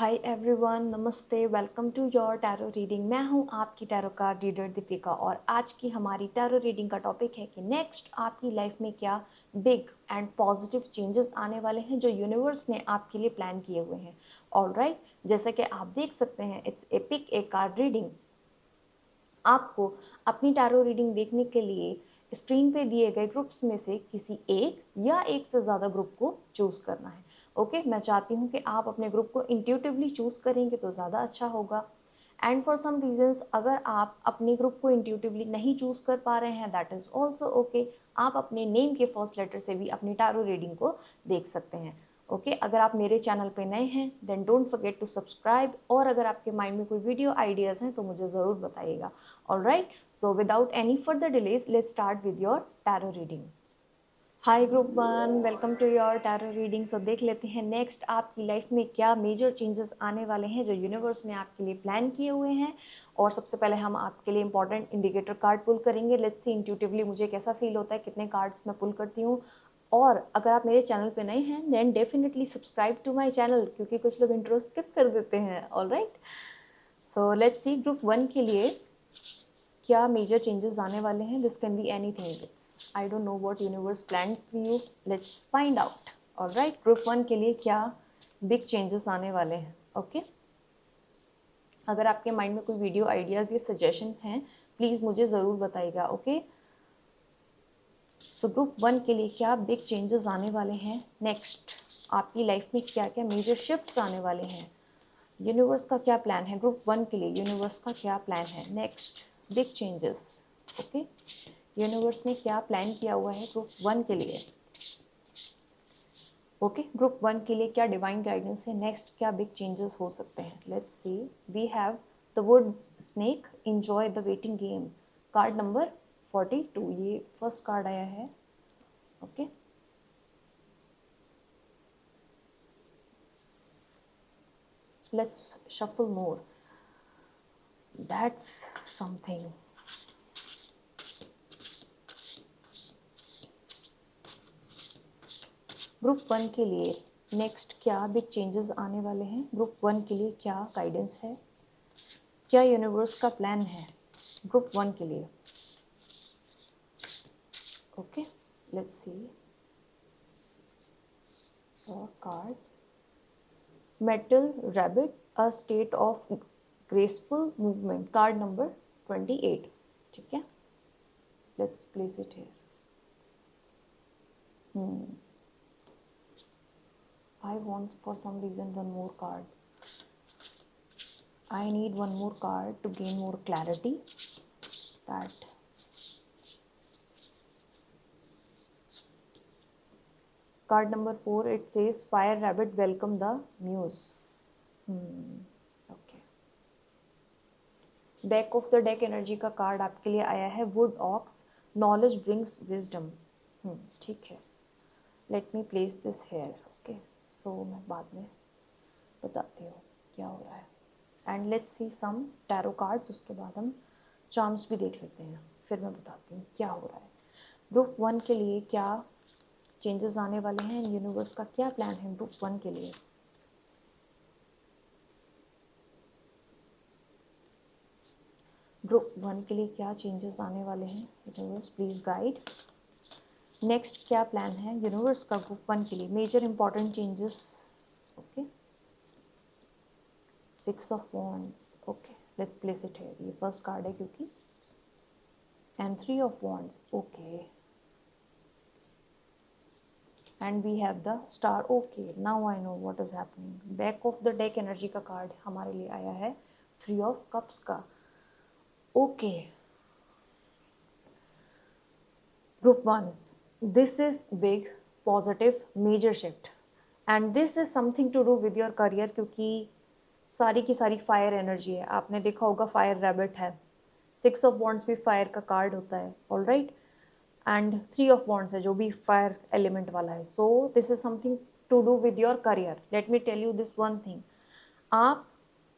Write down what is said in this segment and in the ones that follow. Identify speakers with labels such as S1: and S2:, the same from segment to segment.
S1: हाय everyone, नमस्ते, welcome to your tarot reading. मैं हूं आपकी टैरो कार्ड रीडर दीपिका और आज की हमारी टैरो रीडिंग का टॉपिक है कि नेक्स्ट आपकी लाइफ में क्या बिग एंड पॉजिटिव चेंजेस आने वाले हैं जो यूनिवर्स ने आपके लिए प्लान किए हुए हैं। ऑलराइट, जैसे कि आप देख सकते हैं, it's epic A card reading. आपको अपनी टैरो रीडिंग देखने के लिए स्क्रीन पे दिए गए ग्रुप्स में से किसी एक या एक से ज़्यादा ग्रुप को चूज करना है। ओके, मैं चाहती हूँ कि आप अपने ग्रुप को इंट्यूटिवली चूज करेंगे तो ज़्यादा अच्छा होगा। एंड फॉर सम रीजंस अगर आप अपने ग्रुप को इंट्यूटिवली नहीं चूज कर पा रहे हैं, दैट इज़ ऑल्सो ओके। आप अपने नेम के फर्स्ट लेटर से भी अपनी टैरो रीडिंग को देख सकते हैं। ओके, अगर आप मेरे चैनल पे नए हैं then don't forget to subscribe, और अगर आपके माइंड में कोई वीडियो आइडियाज़ हैं तो मुझे ज़रूर बताइएगा। Alright, so without any further delays let's start with your tarot reading. Hi group one, welcome to your tarot reading. So देख लेते हैं नेक्स्ट आपकी लाइफ में क्या मेजर चेंजेस आने वाले हैं जो यूनिवर्स ने आपके लिए प्लान किए हुए हैं। और सबसे पहले हम आपके लिए इंपॉर्टेंट इंडिकेटर कार्ड पुल करेंगे। लेट्स सी इंट्यूटिवली मुझे कैसा फील होता है, कितने कार्ड्स मैं पुल करती हूँ। और अगर आप मेरे चैनल पे नए हैं then definitely subscribe to my channel, क्योंकि कुछ लोग इंट्रो स्किप कर देते हैं। Alright, so let's see group one के लिए क्या मेजर चेंजेस आने वाले हैं। This can be anything, it's I don't know what universe plan for you, let's find out. Alright, group one के लिए क्या बिग चेंजेस आने वाले हैं। ओके, अगर आपके माइंड में कोई वीडियो आइडियाज़ या सजेशन हैं प्लीज़ मुझे ज़रूर बताइएगा। ओके, सो ग्रुप वन के लिए क्या बिग चेंजेस आने वाले हैं नेक्स्ट आपकी लाइफ में, क्या क्या मेजर शिफ्ट्स आने वाले हैं, यूनिवर्स का क्या प्लान है ग्रुप वन के लिए, यूनिवर्स का क्या प्लान है next big changes. Okay, universe ने क्या प्लान किया हुआ है ग्रुप वन के लिए। ओके, ग्रुप वन के लिए क्या डिवाइन गाइडेंस है नेक्स्ट, क्या बिग चेंजेस हो सकते हैं। Let's see, we have the wood snake, enjoy the waiting game, card number 42, ये फर्स्ट कार्ड आया है। Okay, let's shuffle more, that's something. Group one के लिए नेक्स्ट क्या बिग चेंजेस आने वाले हैं, ग्रुप वन के लिए क्या गाइडेंस है, क्या यूनिवर्स का प्लान है ग्रुप वन के लिए। ओके, लेट्स सी और card metal rabbit, a state of graceful movement, card number 28। ठीक है, let's place it here. I want for some reason one more card. I need one more card to gain more clarity. That card number 4, it says fire rabbit welcome the muse. Okay. Back of the deck energy का card आपके लिए आया है wood ox, knowledge brings wisdom. ठीक है, let me place this here. Okay, so मैं बाद में बताती हूँ क्या हो रहा है। And let's see some tarot cards, उसके बाद हम चार्म्स भी देख लेते हैं, फिर मैं बताती हूँ क्या हो रहा है। ग्रुप वन के लिए क्या चेंजेस आने वाले हैं, यूनिवर्स का क्या प्लान है ग्रुप वन के लिए। ग्रुप वन के लिए क्या चेंजेस आने वाले हैं, यूनिवर्स प्लीज गाइड। नेक्स्ट क्या प्लान है यूनिवर्स का ग्रुप वन के लिए, major important changes. Okay, 6 of wands. Okay, let's place it here, ये फर्स्ट कार्ड है क्योंकि, and 3 of wands. Okay, and we have the star. Okay, now I know what is happening. Back of the deck energy का card हमारे लिए आया है 3 of cups का। Okay, group one, this is big positive major shift and this is something to do with your career, क्योंकि सारी की सारी फायर एनर्जी है। आपने देखा होगा फायर रैबिट है, 6 ऑफ वॉन्ड्स भी फायर का कार्ड होता है। All right, and 3 of wands है जो भी फायर एलिमेंट वाला है। So this is something to do with your career. Let me tell you this one thing, आप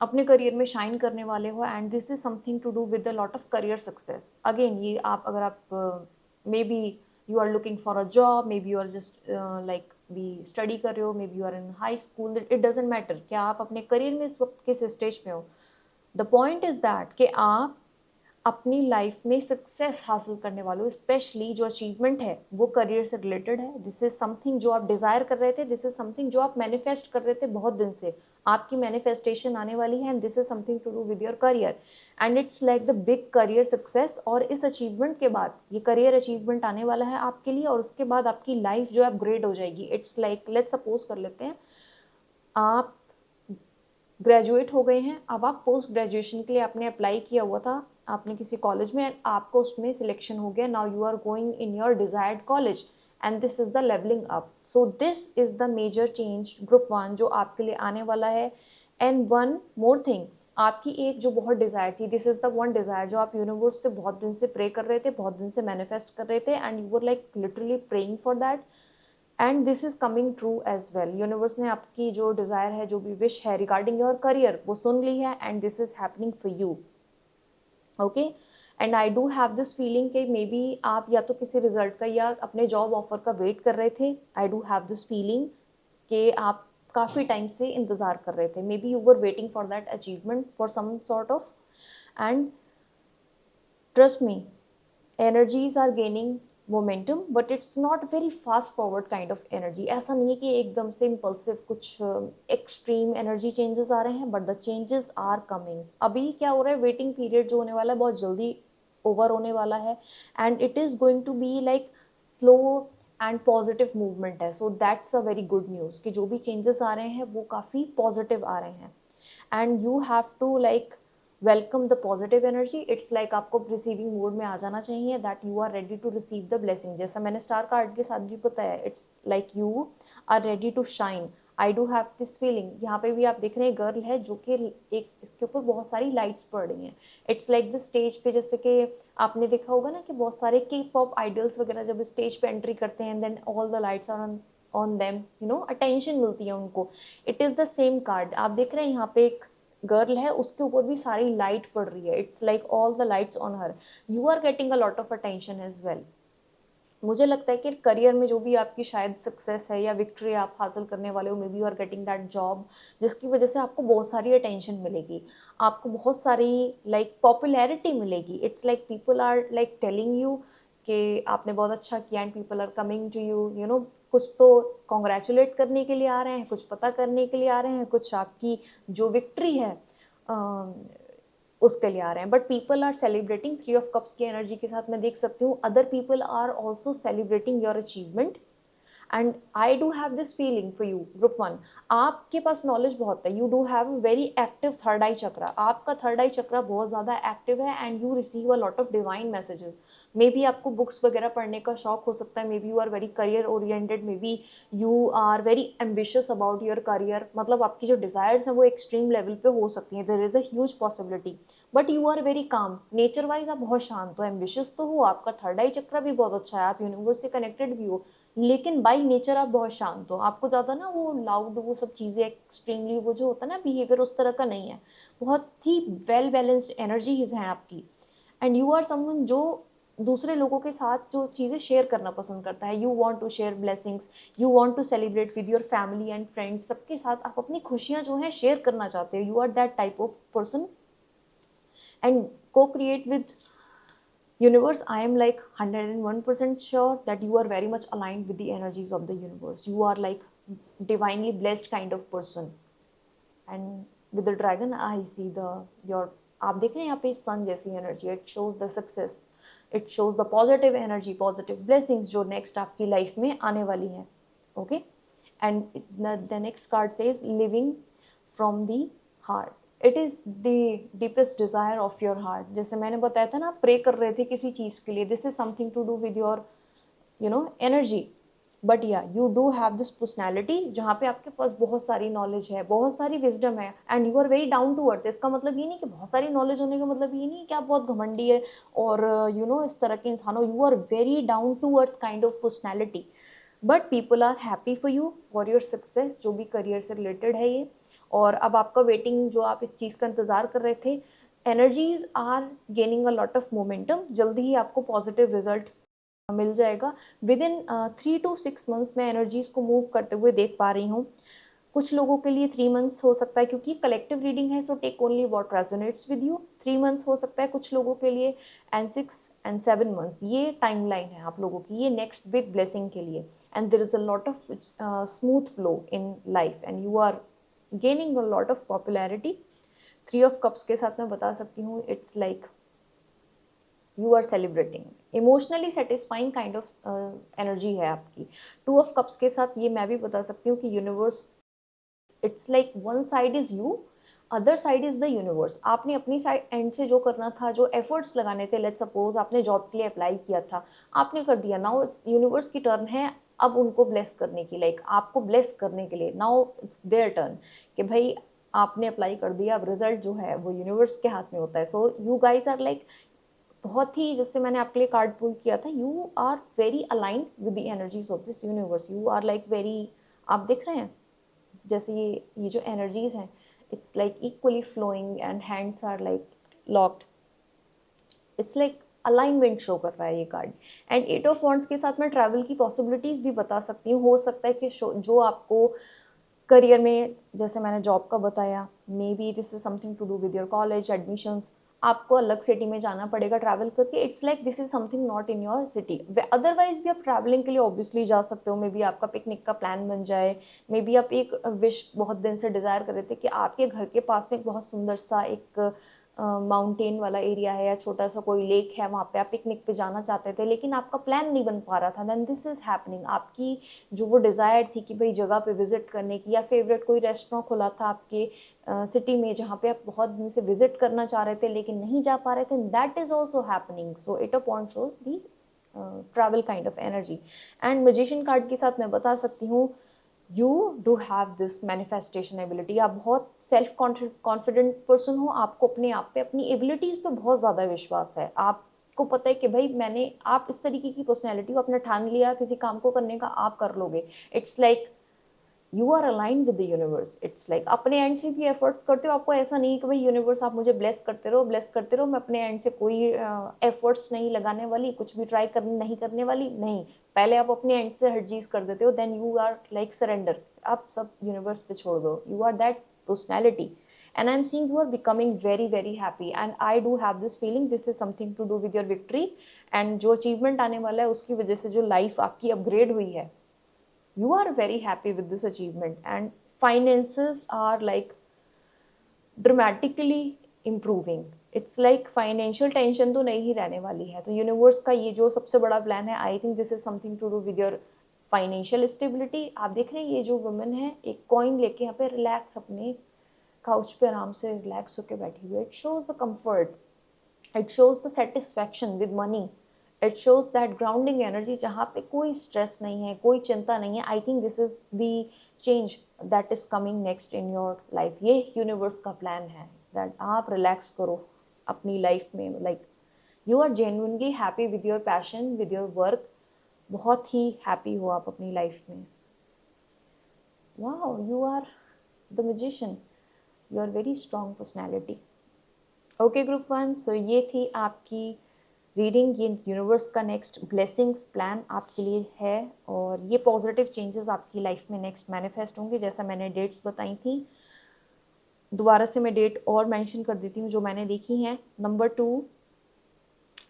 S1: अपने करियर में शाइन करने वाले हो and this is something to do with a lot of career success. Again ये आप, अगर आप maybe you are looking for a job, maybe you are just like भी स्टडी कर रहे हो, may be you are in high school, it doesn't matter क्या आप अपने करियर में इस वक्त किस स्टेज पे हो। द पॉइंट इज दैट कि आप अपनी लाइफ में सक्सेस हासिल करने वालों, स्पेशली जो अचीवमेंट है वो करियर से रिलेटेड है। दिस इज समथिंग जो आप डिजायर कर रहे थे, दिस इज समथिंग जो आप मैनिफेस्ट कर रहे थे बहुत दिन से, आपकी मैनिफेस्टेशन आने वाली है, and this is something to do with your career, and it's like the big career success. और इस अचीवमेंट के बाद ये करियर अचीवमेंट आने वाला है आपके लिए, और उसके बाद आपकी लाइफ जो है अपग्रेड हो जाएगी। इट्स लाइक लेट्स सपोज कर लेते हैं आप ग्रेजुएट हो गए हैं, अब आप पोस्ट ग्रेजुएशन के लिए आपने अप्लाई किया हुआ था आपने किसी कॉलेज में, आपको उसमें सिलेक्शन हो गया, now you are going in your desired college, and this is the levelling up. So this is the major change group 1 जो आपके लिए आने वाला है। एंड वन मोर थिंग, आपकी एक जो बहुत डिजायर थी, this is the one Dzire जो आप यूनिवर्स से बहुत दिन से प्रे कर रहे थे, बहुत दिन से मैनिफेस्ट कर रहे थे, and you were like literally praying for that, and this is coming true as well. Universe ने आपकी जो डिजायर है, जो भी विश है रिगार्डिंग योर करियर, वो सुन ली है, and this is happening for you. Okay, and I do have this feeling कि मे बी आप या तो किसी रिजल्ट का या अपने जॉब ऑफर का वेट कर रहे थे। I do have this feeling कि आप काफ़ी टाइम से इंतज़ार कर रहे थे, maybe you were waiting for that achievement for some sort of, and trust me, energies are gaining momentum, but it's not very fast forward kind of energy। ऐसा नहीं है कि एकदम से impulsive कुछ extreme energy changes आ रहे हैं, but the changes are coming। अभी क्या हो रहा है, waiting period जो होने वाला है बहुत जल्दी over होने वाला है, and it is going to be like slow and positive movement है। so that's a very good news कि जो भी changes आ रहे हैं वो काफ़ी positive आ रहे हैं, and you have to like welcome the positive energy. It's like आपको रिसीविंग मोड में आ जाना चाहिए, that you are ready to receive the blessing. जैसा मैंने स्टार कार्ड के साथ भी बताया, it's like you are ready to shine. I do have this feeling. यहाँ पे भी आप देख रहे हैं गर्ल है जो कि एक इसके ऊपर बहुत सारी लाइट्स पड़ रही हैं। इट्स लाइक द स्टेज पे, जैसे कि आपने देखा होगा ना कि बहुत सारे के पॉप आइडल्स वगैरह जब स्टेज पे एंट्री करते हैं, then all the lights are on them, you know, attention मिलती है उनको। It is the same card. आप देख रहे हैं यहाँ पे एक गर्ल है, उसके ऊपर भी सारी लाइट पड़ रही है। It's like all the lights on her, you are getting a lot of attention as well. मुझे लगता है कि करियर में जो भी आपकी शायद सक्सेस है या विक्ट्री आप हासिल करने वाले हो, may be you are getting that job जिसकी वजह से आपको बहुत सारी अटेंशन मिलेगी, आपको बहुत सारी लाइक पॉपुलैरिटी मिलेगी। It's like people are like telling you कि आपने बहुत अच्छा किया, and people are coming to you, you know, कुछ तो कॉन्ग्रेचुलेट करने के लिए आ रहे हैं, कुछ पता करने के लिए आ रहे हैं, कुछ आपकी जो विक्ट्री है उसके लिए आ रहे हैं। But people are celebrating. 3 of cups की एनर्जी के साथ मैं देख सकती हूँ other people are also celebrating your achievement, and I do have this feeling for you group 1। आपके पास नॉलेज बहुत है, you do have very active third eye chakra. आपका थर्ड आई चक्रा बहुत ज़्यादा एक्टिव है, and you receive a lot of divine messages. Maybe आपको books वगैरह पढ़ने का शौक हो सकता है, maybe you are very career oriented, maybe you are very ambitious about your career, मतलब आपकी जो डिज़ायर्स हैं वो एक्सट्रीम लेवल पे हो सकती हैं, there is a huge possibility. But you are very calm, nature wise आप बहुत शांत हो, एम्बिशियस तो हो, आपका थर्ड आई चक्रा भी बहुत अच्छा है, आप यूनिवर्स से कनेक्टेड भी हो, लेकिन बाई नेचर आप बहुत शांत हो। आपको ज़्यादा ना वो लाउड वो सब चीज़ें एक्सट्रीमली वो जो होता है ना बिहेवियर, उस तरह का नहीं है। बहुत ही वेल बैलेंस्ड एनर्जीज हैं आपकी, एंड यू आर समवन जो दूसरे लोगों के साथ जो चीज़ें शेयर करना पसंद करता है। You want to share blessings, you want to celebrate with your family and friends, सबके साथ आप अपनी खुशियाँ जो हैं शेयर करना चाहते हो। You are that type of person, and को create with universe. I am like 101% sure that you are very much aligned with the energies of the universe. You are like divinely blessed kind of person, and with the dragon I see the your, आप देख रहे हैं यहाँ पे सन जैसी energy. It shows the success, it shows the positive energy, positive blessings जो next आपकी life में आने वाली हैं। Okay, and the next card says living from the heart. It is the deepest desire of your heart. जैसे मैंने बताया था ना, आप प्रे कर रहे थे किसी चीज़ के लिए, this is something to do with your you know energy. But या you do have this personality जहाँ पे आपके पास बहुत सारी नॉलेज है, बहुत सारी विजडम है, and you are very down to earth. इसका मतलब ये नहीं कि बहुत सारी नॉलेज होने का मतलब ये नहीं कि आप बहुत घमंडी है और यू नो इस तरह के इंसान हो। You are very down to earth kind of personality, but people are happy for your success, जो भी करियर से रिलेटेड है ये। और अब आपका वेटिंग, जो आप इस चीज़ का इंतज़ार कर रहे थे, energies are gaining a lot of momentum. जल्दी ही आपको पॉजिटिव रिजल्ट मिल जाएगा। विद इन 3 to 6 months मैं एनर्जीज को मूव करते हुए देख पा रही हूँ। कुछ लोगों के लिए 3 months हो सकता है, क्योंकि कलेक्टिव रीडिंग है, so take only what resonates with you. 3 months हो सकता है कुछ लोगों के लिए, एंड 6 and 7 months ये टाइमलाइन है आप लोगों की, ये नेक्स्ट बिग ब्लेसिंग के लिए। And there is a lot of smooth flow in life and you are gaining a lot of popularity. 3 of Cups के साथ मैं बता सकती हूँ it's like you are celebrating, emotionally satisfying kind of energy है आपकी। 2 of Cups के साथ ये मैं भी बता सकती हूँ कि universe, it's like one side is you, other side is the universe. आपने अपनी साइड एंड से जो करना था, जो एफर्ट्स लगाने थे, लेट्स सपोज आपने जॉब के लिए अप्लाई किया था, आपने कर दिया, नाउ इट्स यूनिवर्स की टर्न है अब उनको ब्लेस करने की, लाइक आपको ब्लेस करने के लिए नाउ इट्स देयर टर्न कि भाई आपने अप्लाई कर दिया, अब रिजल्ट जो है वो यूनिवर्स के हाथ में होता है। So you guys are like बहुत ही, जैसे मैंने आपके लिए कार्ड पुल किया था, you are very aligned with the energies of this universe, you are like very, आप देख रहे हैं जैसे ये जो एनर्जीज हैं, it's like equally flowing and hands are like locked, it's like alignment show कर रहा है ये कार्ड। एंड 8 of Wands के साथ मैं ट्रैवल की पॉसिबिलिटीज भी बता सकती हूँ। हो सकता है कि जो आपको करियर में, जैसे मैंने जॉब का बताया, maybe this is something to do with your college admissions, आपको अलग सिटी में जाना पड़ेगा ट्रैवल करके, it's like this is something not in your city. Otherwise भी आप ट्रैवलिंग के लिए ऑब्वियसली जा सकते हो, मे बी आपका पिकनिक का प्लान बन जाए, मे बी आप एक विश बहुत दिन से डिज़ायर कर रहे थे कि आपके घर के पास में एक बहुत सुंदर सा एक माउंटेन वाला एरिया है या छोटा सा कोई लेक है, वहाँ पे आप पिकनिक पे जाना चाहते थे लेकिन आपका प्लान नहीं बन पा रहा था, देन दिस इज़ हैपनिंग। आपकी जो वो डिज़ायर थी कि भाई जगह पे विजिट करने की, या फेवरेट कोई रेस्टोरेंट खुला था आपके सिटी में जहाँ पे आप बहुत दिन से विजिट करना चाह रहे थे लेकिन नहीं जा पा रहे थे, that is also happening. So 8 of Wands shows the travel kind of energy. And magician card के साथ मैं बता सकती हूँ you do have this manifestation ability. आप बहुत सेल्फ कॉन्फिडेंट पर्सन हो, आपको अपने आप पे, अपनी एबिलिटीज़ पे बहुत ज़्यादा विश्वास है। आपको पता है कि भाई आप इस तरीके की पर्सनैलिटी को अपने ठान लिया किसी काम को करने का, आप कर लोगे। It's like you are aligned with the universe, it's like अपने एंड से भी एफर्ट्स करते हो। आपको ऐसा नहीं कि भाई यूनिवर्स आप मुझे ब्लेस करते रहो ब्लेस करते रहो, मैं अपने एंड से कोई एफर्ट्स नहीं लगाने वाली, कुछ भी ट्राई नहीं करने वाली, नहीं। पहले आप अपने एंड से हर चीज़ कर देते हो, then you are like surrender, आप सब यूनिवर्स पे छोड़ दो, you are that personality and I'm seeing you are becoming very very happy and I do have this feeling this is something to do with your victory and जो achievement आने वाला है उसकी वजह से जो लाइफ आपकी अपग्रेड हुई है, you are very happy with this achievement and finances are like dramatically improving. It's like financial tension तो नहीं ही रहने वाली है। तो यूनिवर्स का ये जो सबसे बड़ा प्लान है, I think this is something to do with your financial stability. आप देख रहे हैं ये जो वुमेन है एक कॉइन लेके यहाँ पे रिलैक्स अपने काउच पे आराम से रिलैक्स होकर बैठी हुई है। It shows the comfort, it shows the satisfaction with money, it shows that grounding energy जहाँ पे कोई स्ट्रेस नहीं है, कोई चिंता नहीं है। I think this is the change that is coming next in your life. ये यूनिवर्स का प्लान है दैट आप रिलैक्स करो अपनी लाइफ में, like you are genuinely happy with your passion with your work, बहुत ही हैप्पी हो आप अपनी लाइफ में। Wow, you are the magician, you are very strong personality. Okay group 1, सो ये थी आपकी रीडिंग, ये यूनिवर्स का नेक्स्ट ब्लेसिंग्स प्लान आपके लिए है और ये पॉजिटिव चेंजेस आपकी लाइफ में नेक्स्ट मैनिफेस्ट होंगे। जैसा मैंने डेट्स बताई थी, दोबारा से मैं डेट और मेंशन कर देती हूँ जो मैंने देखी हैं। नंबर 2,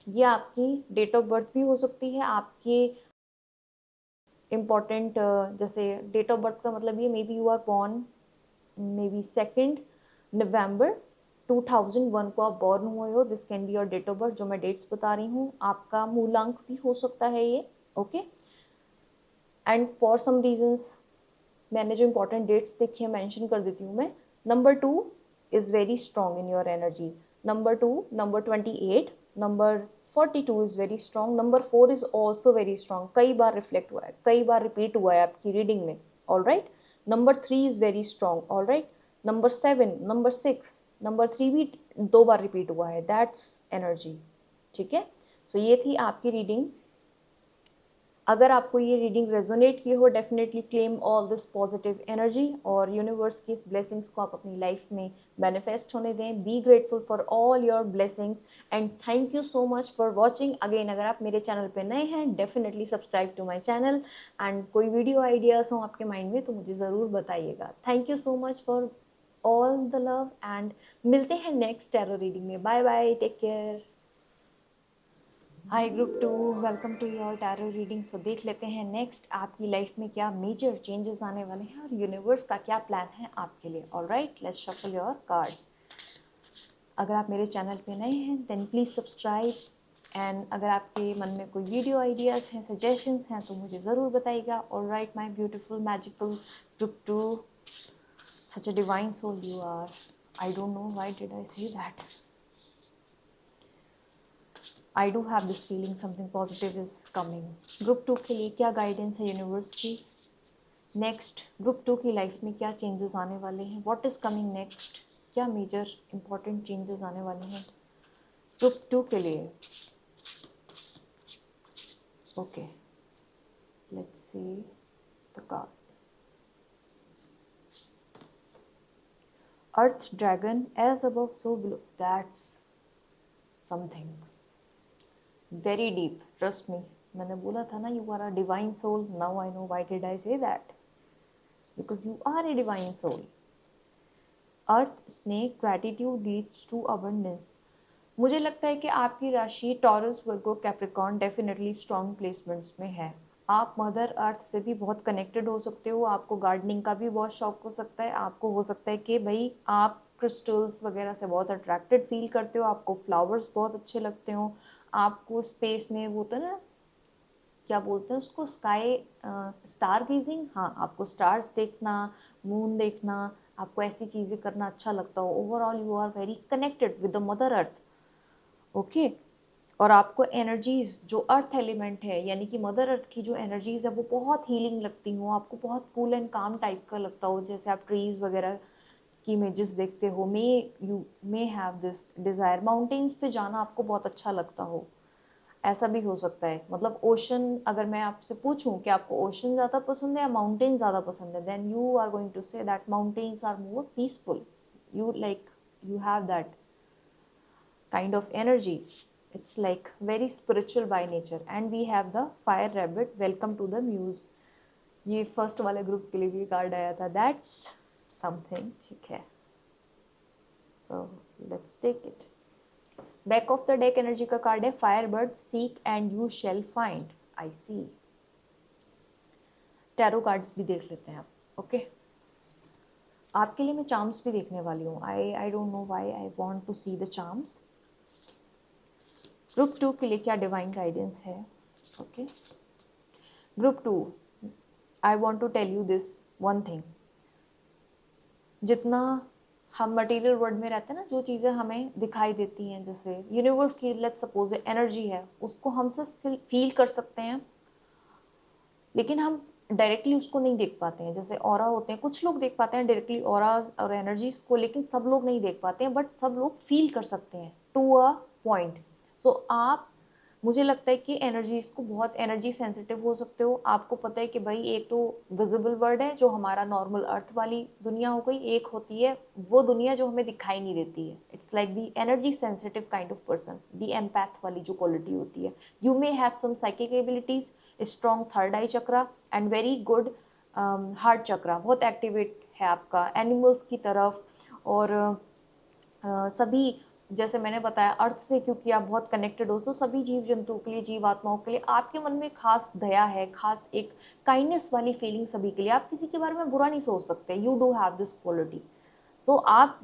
S1: ये आपकी डेट ऑफ बर्थ भी हो सकती है, आपके इम्पॉर्टेंट, जैसे डेट ऑफ बर्थ का मतलब ये maybe you are born maybe 2 नवंबर 2001 को आप बॉर्न हुए हो, this can be your date of birth. जो मैं डेट्स बता रही हूँ आपका मूलांक भी हो सकता है ये, okay. And for some reasons मैंने जो इंपॉर्टेंट डेट्स देखी है मेंशन कर देती हूँ मैं। Number 2 is very strong in your energy, number 2, number 28, number 42 is very strong, number 4 is also very strong, कई बार रिफ्लेक्ट हुआ है, कई बार रिपीट हुआ है आपकी रीडिंग में, all right. Number 3 is very strong, all right. Number 7, number 6, number 3 भी 2 बार repeat हुआ है, दैट्स एनर्जी, ठीक है। सो ये थी आपकी रीडिंग अगर आपको ये रीडिंग रेजोनेट की हो, definitely claim all this positive energy और यूनिवर्स की इस ब्लेसिंग्स को आप अपनी लाइफ में मैनिफेस्ट होने दें. Be grateful for all your blessings and thank you so much for watching. Again, अगर आप मेरे चैनल पे नए हैं, definitely subscribe to my channel. And कोई वीडियो आइडियाज़ हों आपके माइंड में तो मुझे ज़रूर बताइएगा. Thank you so much for all the love and मिलते हैं नेक्स्ट टैरो रीडिंग में. Bye bye, take care. Hi group 2, welcome to your tarot reading. So देख लेते हैं नेक्स्ट आपकी लाइफ में क्या मेजर चेंजेस आने वाले हैं और यूनिवर्स का क्या प्लान है आपके लिए. Alright, let's shuffle your cards. अगर आप मेरे चैनल पे नए हैं देन प्लीज़ सब्सक्राइब. एंड अगर आपके मन में कोई वीडियो आइडियाज़ हैं, सजेशंस हैं तो मुझे ज़रूर बताइएगा. Alright my beautiful magical group 2, such a divine soul you are. I don't know why did I say that. I do have this feeling something positive is coming. Group 2 के लिए क्या guidance है universe की. Next group 2 की life में क्या changes आने वाले हैं. What is coming next. क्या मेजर इंपॉर्टेंट चेंजेस आने वाले हैं ग्रुप 2 के लिए. Okay, let's see the card. Earth dragon, as above so below. That's something very deep. Trust me, मैंने बोला था ना, you are a divine soul. Now I know why did I say that. Because you are a divine soul. Earth snake, gratitude leads to abundance. मुझे लगता है कि आपकी राशि टॉरस, वर्गो, कैप्रिकॉर्न डेफिनेटली स्ट्रॉन्ग प्लेसमेंट्स में है. आप मदर अर्थ से भी बहुत कनेक्टेड हो सकते हो. आपको गार्डनिंग का भी बहुत शौक हो सकता है. आपको हो सकता है कि भाई आप क्रिस्टल्स वगैरह से बहुत अट्रैक्टेड फील करते हो. आपको फ्लावर्स बहुत अच्छे लगते हो. आपको स्पेस में वो होता है ना, क्या बोलते हैं उसको, स्काई स्टार गेजिंग. हाँ, आपको स्टार्स देखना, मून देखना, आपको ऐसी चीज़ें करना अच्छा लगता हो. Overall you are very connected with the mother earth. Okay. और आपको एनर्जीज जो अर्थ एलिमेंट है यानी कि मदर अर्थ की जो एनर्जीज है वो बहुत हीलिंग लगती हो. आपको बहुत कूल एंड काम टाइप का लगता हो. जैसे आप ट्रीज वगैरह की इमेजेस देखते हो, you may have this desire. Mountains पे जाना आपको बहुत अच्छा लगता हो. ऐसा भी हो सकता है. मतलब ओशन, अगर मैं आपसे पूछूं कि आपको ओशन ज़्यादा पसंद है या माउंटेन ज़्यादा पसंद है, then you are going to say that mountains are more peaceful. You like, you have that kind of energy. It's like very spiritual by nature. And we have the fire rabbit, welcome to the muse. ये first वाले group के लिए भी card आया था. That's something. ठीक है, so let's take it. Back of the deck energy का कार्ड है fire bird, seek and you shall find. I see. Tarot cards भी देख लेते हैं आप. ओके, आपके लिए मैं चार्म्स भी देखने वाली हूँ. I don't know why I want to see the charms. Group 2 के लिए क्या डिवाइन गाइडेंस है. Okay, group 2, I want to tell you this one thing. जितना हम मटेरियल वर्ल्ड में रहते हैं ना, जो चीज़ें हमें दिखाई देती हैं, जैसे यूनिवर्स की लेट्स सपोज एनर्जी है, उसको हम सिर्फ फील कर सकते हैं लेकिन हम डायरेक्टली उसको नहीं देख पाते हैं. जैसे ऑरा होते हैं, कुछ लोग देख पाते हैं डायरेक्टली ऑराज और एनर्जीज को, लेकिन सब लोग नहीं देख पाते हैं. बट सब लोग फील कर सकते हैं टू अ पॉइंट. सो आप, मुझे लगता है कि एनर्जीज को बहुत एनर्जी सेंसिटिव हो सकते हो. आपको पता है कि भाई एक तो विजिबल वर्ल्ड है जो हमारा नॉर्मल अर्थ वाली दुनिया हो गई, एक होती है वो दुनिया जो हमें दिखाई नहीं देती है. It's like the energy sensitive kind of person, the empath वाली जो क्वालिटी होती है. You may have some psychic abilities, strong third eye chakra and very good heart chakra. बहुत एक्टिवेट है आपका एनिमल्स की तरफ. और सभी, जैसे मैंने बताया, अर्थ से क्योंकि आप बहुत कनेक्टेड हो, तो सभी जीव जंतुओं के लिए, जीवात्माओं के लिए आपके मन में खास दया है, खास एक काइंडनेस वाली फीलिंग सभी के लिए. आप किसी के बारे में बुरा नहीं सोच सकते. You do have this quality. So आप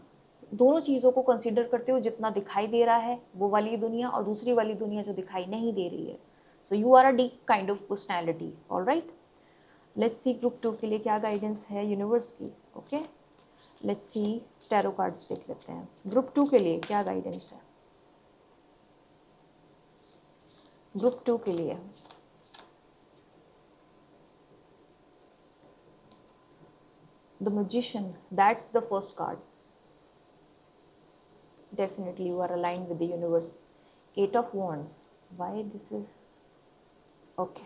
S1: दोनों चीज़ों को कंसिडर करते हो, जितना दिखाई दे रहा है वो वाली दुनिया और दूसरी वाली दुनिया जो दिखाई नहीं दे रही है. So you are a deep kind of personality. Alright, let's see group 2 के लिए क्या गाइडेंस है यूनिवर्स की. Okay, let's see tarot cards देख लेते हैं. ग्रुप 2 के लिए क्या गाइडेंस है. ग्रुप 2 के लिए the magician, that's the first card. Definitely you are aligned with the universe. Eight of wands. Why this is okay.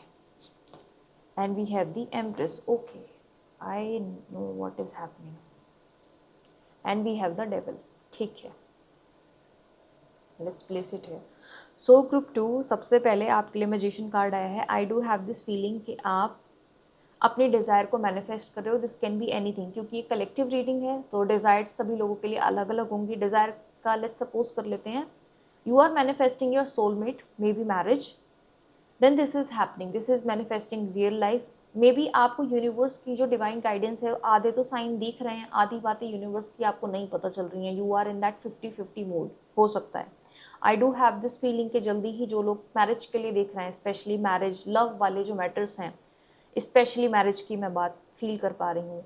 S1: And we have the empress. Okay, I know what is happening. And we have the devil. ठीक है, let's place it here. So group 2, सबसे पहले आपके लिए magician card आया है. I do have this feeling कि आप अपने डिज़ायर को मैनिफेस्ट कर रहे हो. दिस कैन बी एनीथिंग, क्योंकि ये कलेक्टिव रीडिंग है तो डिज़ायर्स सभी लोगों के लिए अलग अलग होंगी. डिज़ायर का लेट्स सपोज कर लेते हैं, you are manifesting your soulmate, maybe marriage. Then this is happening, this is manifesting real life. Maybe आपको यूनिवर्स की जो डिवाइन गाइडेंस है, आधे तो साइन दिख रहे हैं, आधी बातें यूनिवर्स की आपको नहीं पता चल रही हैं. You are in that 50-50 mode, हो सकता है. I do have this feeling कि जल्दी ही जो लोग मैरिज के लिए देख रहे हैं, स्पेशली मैरिज लव वाले जो मैटर्स हैं, स्पेशली मैरिज की मैं बात फील कर पा रही हूँ.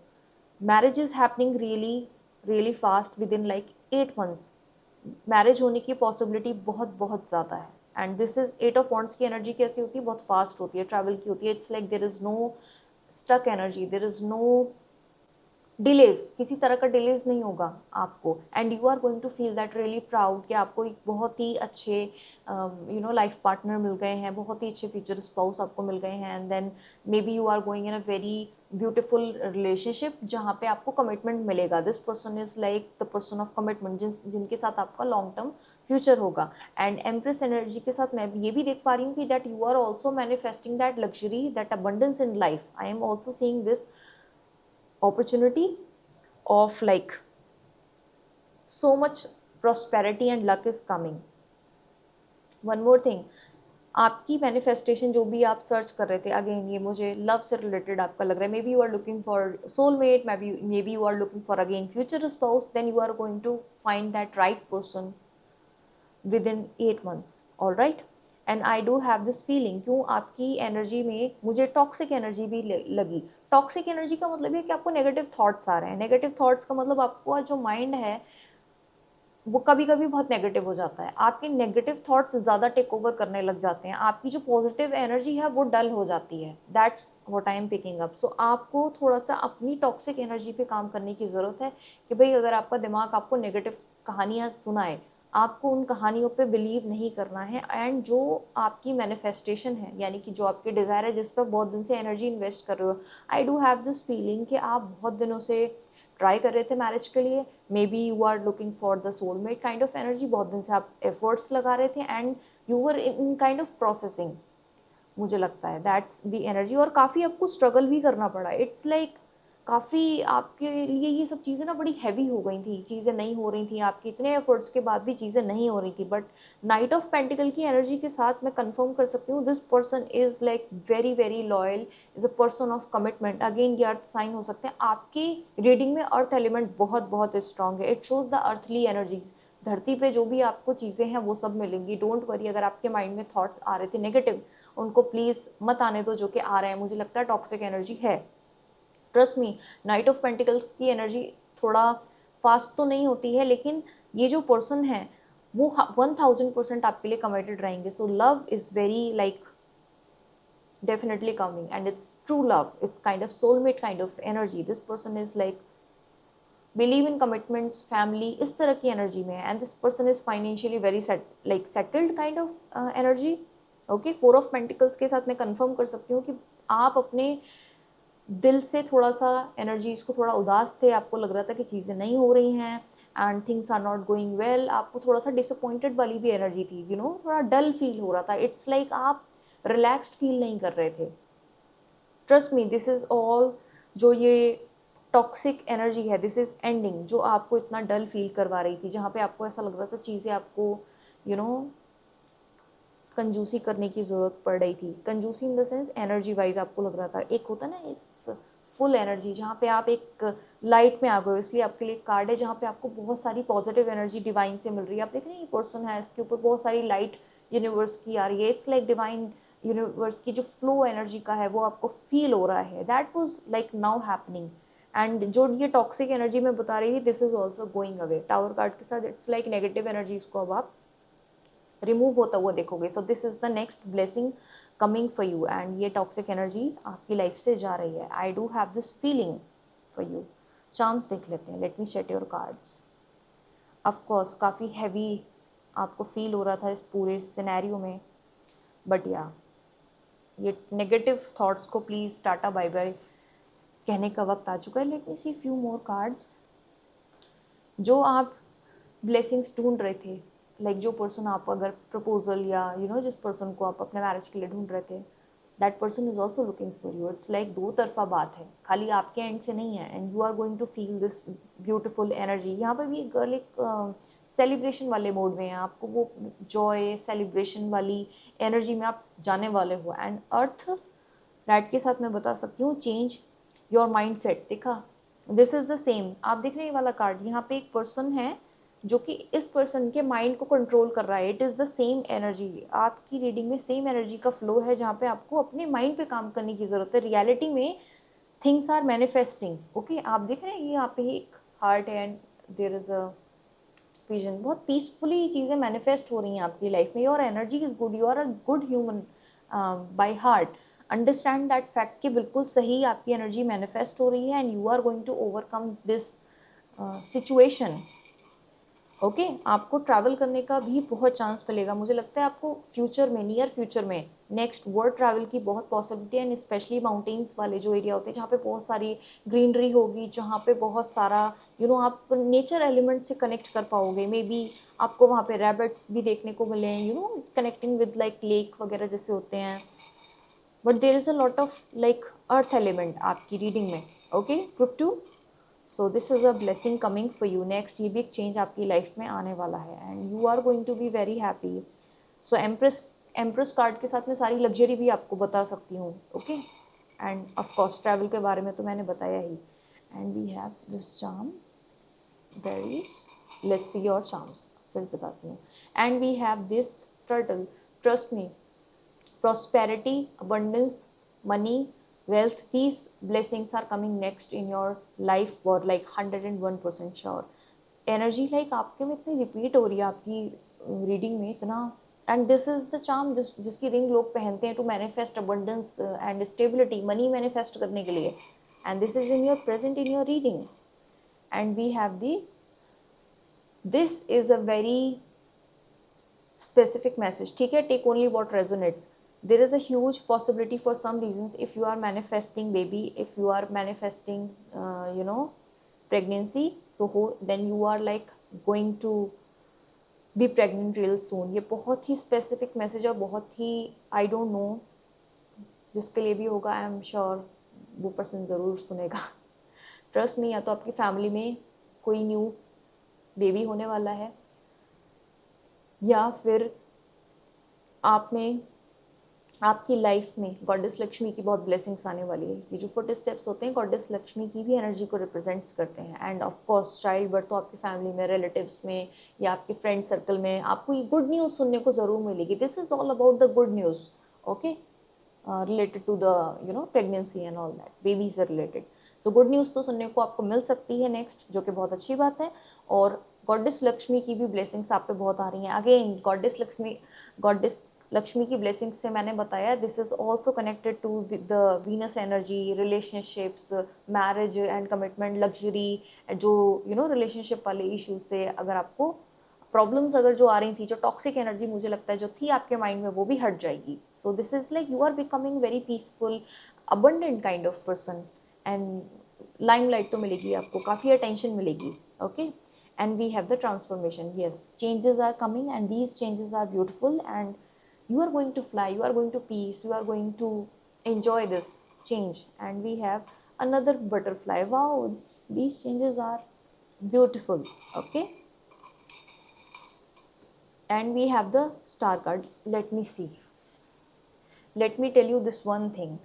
S1: Marriage is happening really really fast with in like 8 months. Marriage होने की पॉसिबिलिटी बहुत बहुत ज़्यादा है. And this is 8 of Wands की एनर्जी कैसी होती है, बहुत फास्ट होती है, ट्रैवल की होती है. It's like there is no stuck energy, there is no delays, किसी तरह का डिलेज नहीं होगा आपको. And you are going to feel that really proud कि आपको एक बहुत ही अच्छे लाइफ पार्टनर मिल गए हैं, बहुत ही अच्छे फ्यूचर स्पाउस आपको मिल गए हैं. And then maybe you are going in a very beautiful relationship जहाँ पे आपको कमिटमेंट मिलेगा. This person is like the person of commitment, जिनके साथ आपका लॉन्ग टर्म फ्यूचर होगा. एंड एम्प्रेस एनर्जी के साथ मैं ये भी देख पा रही हूँ कि that you are also manifesting that luxury, that abundance in life. I am also seeing this opportunity of like so much prosperity and luck is coming. One more thing, आपकी मैनिफेस्टेशन जो भी आप सर्च कर रहे थे, again ये मुझे love से रिलेटेड आपका लग रहा है. Maybe you are looking for soulmate, maybe you are looking for again future spouse. Then you are going to find that right person within 8 months. All right. And I do have this feeling, क्यों आपकी energy में मुझे toxic energy भी लगी. Toxic energy का मतलब ये कि आपको नेगेटिव थॉट्स आ रहे हैं. नेगेटिव थॉट्स का मतलब आपको जो माइंड है वो कभी कभी बहुत नेगेटिव हो जाता है. आपके नेगेटिव थॉट्स ज़्यादा टेक ओवर करने लग जाते हैं, आपकी जो पॉजिटिव एनर्जी है वो डल हो जाती है. That's what I am picking up. So आपको थोड़ा सा अपनी टॉक्सिक एनर्जी पे काम करने की ज़रूरत है कि भाई अगर आपका दिमाग आपको नेगेटिव कहानियाँ सुनाए, आपको उन कहानियों पे बिलीव नहीं करना है. एंड जो आपकी मैनिफेस्टेशन है, यानी कि जो आपके डिज़ायर है, जिस पर बहुत दिन से एनर्जी इन्वेस्ट कर रहे हो, आई डू हैव दिस फीलिंग कि आप बहुत दिनों से ट्राई कर रहे थे मैरिज के लिए. Maybe you are looking for the soulmate kind of energy. बहुत दिन से आप एफर्ट्स लगा रहे थे and you were in kind of processing, मुझे लगता है दैट्स द एनर्जी. और काफ़ी आपको स्ट्रगल भी करना पड़ा. इट्स लाइक काफ़ी आपके लिए ये सब चीज़ें ना बड़ी हैवी हो गई थी, चीज़ें नहीं हो रही थी आपके इतने एफर्ट्स के बाद भी चीज़ें नहीं हो रही थी. बट नाइट ऑफ पेंटिकल की एनर्जी के साथ मैं कंफर्म कर सकती हूँ this person is like very very loyal, is a person of commitment. Again ये अर्थ साइन हो सकते हैं. आपकी रीडिंग में अर्थ एलिमेंट बहुत बहुत स्ट्रांग है. It shows the earthly energies. धरती पे जो भी आपको चीज़ें हैं वो सब मिलेंगी. डोंट वरी, अगर आपके माइंड में थॉट्स आ रहे थे नेगेटिव, उनको प्लीज़ मत आने दो जो कि आ रहे हैं. मुझे लगता है टॉक्सिक एनर्जी है. Trust me, night of pentacles की एनर्जी थोड़ा फास्ट तो नहीं होती है, लेकिन ये जो पर्सन है वो 1000% आपके लिए कमिटेड रहेंगे. So love is very like definitely coming, and it's true love. It's kind of soulmate kind of energy. This person is like believe in commitments, family, इस तरह की एनर्जी में है. And this person is financially very settled kind of energy. Okay, 4 of Pentacles के साथ मैं confirm कर सकती हूँ कि आप अपने दिल से थोड़ा सा एनर्जीज को थोड़ा उदास थे. आपको लग रहा था कि चीज़ें नहीं हो रही हैं and things are not going well. आपको थोड़ा सा डिसअपॉइंटेड वाली भी एनर्जी थी, थोड़ा डल फील हो रहा था. इट्स लाइक आप रिलैक्स्ड फील नहीं कर रहे थे. Trust me, this is all जो ये टॉक्सिक एनर्जी है, दिस इज़ एंडिंग. जो आपको इतना डल फील करवा रही थी, जहाँ पे आपको ऐसा लग रहा था चीज़ें आपको यू नो कंजूसी करने की ज़रूरत पड़ रही थी. कंजूसी in the sense energy wise आपको लग रहा था. एक होता ना इट्स फुल एनर्जी, जहाँ पे आप एक लाइट में आ गए हो. इसलिए आपके लिए कार्ड है जहाँ पे आपको बहुत सारी पॉजिटिव एनर्जी डिवाइन से मिल रही है. आप देख रहे हैं ये पर्सन है, इसके ऊपर बहुत सारी लाइट यूनिवर्स की आ रही है. इट्स लाइक डिवाइन यूनिवर्स की जो फ्लो एनर्जी का है वो आपको फील हो रहा है. That was like now happening. And जो ये टॉक्सिक एनर्जी मैं बता रही थी, this is also going away. Tower card के साथ इट्स लाइक नेगेटिव एनर्जीज को अब आप रिमूव होता हुआ देखोगे. So this is the next blessing coming for you. And ये टॉक्सिक एनर्जी आपकी लाइफ से जा रही है. I do have this feeling for you. Charms देख लेते हैं. Let me set your cards. Of course काफ़ी हैवी आपको फील हो रहा था इस पूरे सिनेरियो में, बट या ये नेगेटिव थॉट्स को प्लीज़ टाटा बाय बाय कहने का वक्त आ चुका है। लेट मी सी फ्यू मोर कार्ड्स। जो आप ब्लेसिंग्स ढूंढ रहे थे, लाइक जो पर्सन आप अगर प्रपोजल या जिस पर्सन को आप अपने मैरिज के लिए ढूंढ रहे थे, that person is also looking for you. It's like दो तरफा बात है, खाली आपके एंड से नहीं है। And you are going to feel this beautiful energy. यहाँ पे भी गर्ल एक सेलिब्रेशन वाले मोड में है, आपको वो जॉय सेलिब्रेशन वाली एनर्जी में आप जाने वाले हो। एंड अर्थ रैट के साथ मैं बता सकती हूँ चेंज योर माइंड सेट। देखा, दिस इज द सेम। आप देख रहे हैं ये वाला कार्ड, यहाँ पे एक पर्सन है जो कि इस पर्सन के माइंड को कंट्रोल कर रहा है। It is the same energy. आपकी रीडिंग में सेम एनर्जी का फ्लो है, जहाँ पे आपको अपने माइंड पे काम करने की ज़रूरत है। रियलिटी में थिंग्स आर मैनिफेस्टिंग। ओके, आप देख रहे हैं ये यहाँ पे एक हार्ट है and there is a vision. बहुत पीसफुली चीज़ें मैनिफेस्ट हो रही हैं आपकी लाइफ में। Your energy is good, you are a good human by heart. Understand that fact कि बिल्कुल सही आपकी एनर्जी मैनिफेस्ट हो रही है and you are going to overcome this situation. Okay, आपको ट्रैवल करने का भी बहुत चांस मिलेगा। मुझे लगता है आपको फ्यूचर में, नियर फ्यूचर में नेक्स्ट वर्ल्ड ट्रैवल की बहुत पॉसिबिलिटी है। एंड स्पेशली माउंटेन्स वाले जो एरिया होते हैं जहाँ पे बहुत सारी ग्रीनरी होगी, जहाँ पे बहुत सारा आप नेचर एलिमेंट से कनेक्ट कर पाओगे। मे बी आपको वहाँ पे रैबिट्स भी देखने को मिले, कनेक्टिंग विद लाइक लेक वगैरह जैसे होते हैं। But there is a lot of like earth element आपकी रीडिंग में। Okay, group 2। So this is a blessing coming for you next. ये भी एक चेंज आपकी लाइफ में आने वाला है and you are going to be very happy. So empress card के साथ मैं सारी लग्जरी भी आपको बता सकती हूँ। ओके, एंड ऑफकोर्स ट्रैवल के बारे में तो मैंने बताया ही। And we have this charm, berries, let's see your charms, फिर बताती हूँ। And we have this turtle, trust me, prosperity, abundance, money, wealth, these blessings are coming next in your life for like 101% sure। Energy like आपके में इतनी repeat हो रही है आपकी रीडिंग में इतना। And this is the charm जिसकी रिंग लोग पहनते हैं to manifest abundance and stability, money manifest करने के लिए। And this is in your present in your reading. And we have the, this is a very specific message, ठीक है, take only what resonates। there is a huge possibility for some reasons if you are manifesting baby, if you are manifesting pregnancy, so then you are like going to be pregnant real soon। ये बहुत ही specific message और बहुत ही I don't know जिसके लिए भी होगा, आई am sure वो person ज़रूर सुनेगा। ट्रस्ट मी, या तो आपकी फैमिली में कोई न्यू बेबी होने वाला है या फिर आप में, आपकी लाइफ में गॉडेस लक्ष्मी की बहुत ब्लेसिंग्स आने वाली है। ये जो फुट स्टेप्स होते हैं गॉडेस लक्ष्मी की भी एनर्जी को रिप्रेजेंट्स करते हैं। End of course child birth तो आपकी फैमिली में, रिलेटिव्स में या आपके फ्रेंड सर्कल में आपको ये गुड न्यूज़ सुनने को ज़रूर मिलेगी। This is all about the good news. Okay, related to the pregnancy and all that, baby से रिलेटेड। सो गुड न्यूज़ तो सुनने को आपको मिल सकती है नेक्स्ट, जो कि बहुत अच्छी बात है। और गॉडेस लक्ष्मी की भी ब्लेसिंग्स आप पे बहुत आ रही हैं। अगेन गॉडेस लक्ष्मी की ब्लेसिंग्स से मैंने बताया, this is also connected to the Venus energy, relationships, marriage and commitment, luxury, जो रिलेशनशिप वाले इश्यूज से अगर आपको प्रॉब्लम्स अगर जो आ रही थी, जो टॉक्सिक एनर्जी मुझे लगता है जो थी आपके माइंड में, वो भी हट जाएगी। So this is like you are becoming very peaceful abundant kind of person. And limelight तो मिलेगी आपको, काफ़ी अटेंशन मिलेगी। Okay, and we have the transformation। yes, changes are coming and these changes are beautiful and you are going to fly, you are going to peace, you are going to enjoy this change। and we have another butterfly, wow, these changes are beautiful। okay, and we have the star card। let me see, let me tell you this one thing,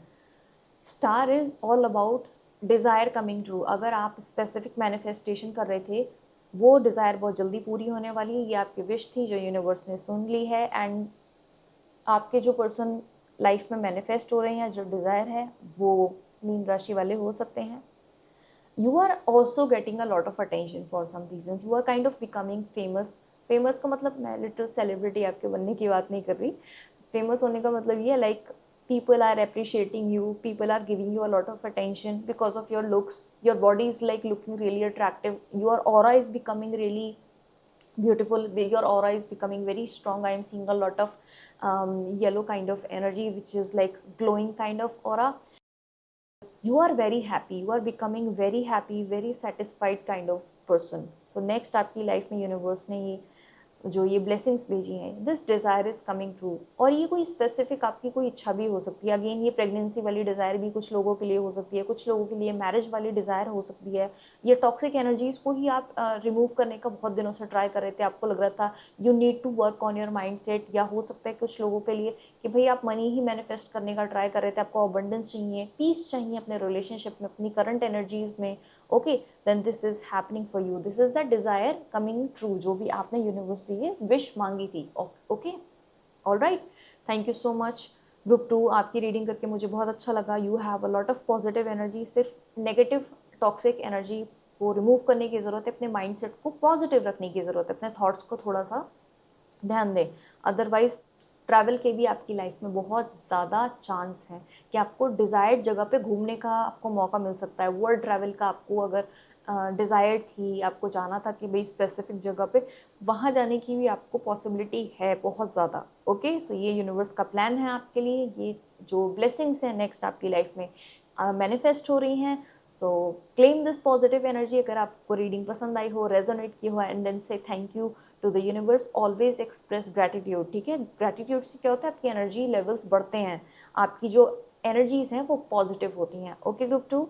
S1: star is all about desire coming true. अगर आप specific manifestation कर रहे थे, वो desire बहुत जल्दी पूरी होने वाली है। ये आपकी विश थी जो यूनिवर्स ने सुन ली है। एंड आपके जो पर्सन लाइफ में मैनिफेस्ट हो रहे हैं, जो डिज़ायर है, वो मीन राशि वाले हो सकते हैं। You are also getting a lot of attention for some reasons. You are kind of becoming famous. Famous का मतलब मैं लिटिल सेलिब्रिटी आपके बनने की बात नहीं कर रही। फेमस होने का मतलब ये like people are appreciating you, people are giving you a lot of attention because of your looks, your body is like looking really attractive, your aura is becoming really beautiful. Your aura is becoming very strong. I am seeing a lot of yellow kind of energy, which is like glowing kind of aura. You are very happy, you are becoming very happy, very satisfied kind of person. So next आपकी life में universe ने ये जो ये blessings भेजी हैं, this desire is coming true. और ये कोई स्पेसिफिक आपकी कोई इच्छा भी हो सकती है। अगेन ये प्रेगनेंसी वाली डिज़ायर भी कुछ लोगों के लिए हो सकती है, कुछ लोगों के लिए मैरिज वाली डिज़ायर हो सकती है। ये टॉक्सिक एनर्जीज़ को ही आप रिमूव करने का बहुत दिनों से ट्राई कर रहे थे, आपको लग रहा था you need to work on your mindset. या हो सकता है कुछ लोगों के लिए कि भाई आप मनी ही मैनिफेस्ट करने का ट्राई कर रहे थे, आपको अबंडेंस चाहिए, पीस चाहिए अपने रिलेशनशिप में, अपनी करंट एनर्जीज में। Okay, then this is happening for you, this is the desire coming true, जो भी आपने यूनिवर्स से ये विश मांगी थी। Okay, all right, thank you so much. Group 2, आपकी रीडिंग करके मुझे बहुत अच्छा लगा। You have a lot of positive energy. सिर्फ नेगेटिव टॉक्सिक एनर्जी को रिमूव करने की ज़रूरत है, अपने माइंडसेट को पॉजिटिव रखने की ज़रूरत है, अपने थॉट्स को थोड़ा सा ध्यान दें। अदरवाइज ट्रैवल के भी आपकी लाइफ में बहुत ज़्यादा चांस है कि आपको डिज़ायर्ड जगह पे घूमने का आपको मौका मिल सकता है। वर्ल्ड ट्रैवल का आपको अगर डिज़ायर्ड थी, आपको जाना था कि भाई स्पेसिफिक जगह पे, वहाँ जाने की भी आपको पॉसिबिलिटी है बहुत ज़्यादा। ओके, सो ये यूनिवर्स का प्लान है आपके लिए। ये जो ब्लेसिंग्स हैं नेक्स्ट आपकी लाइफ में मैनिफेस्ट हो रही हैं। So claim this positive energy. अगर आपको रीडिंग पसंद आई हो, रेजोनेट की हो, and then say thank you to the universe. Always express gratitude, ठीक है। ग्रैटिट्यूड से क्या होता है, आपकी एनर्जी लेवल्स बढ़ते हैं, आपकी जो एनर्जीज हैं वो पॉजिटिव होती हैं। ओके ग्रुप 2,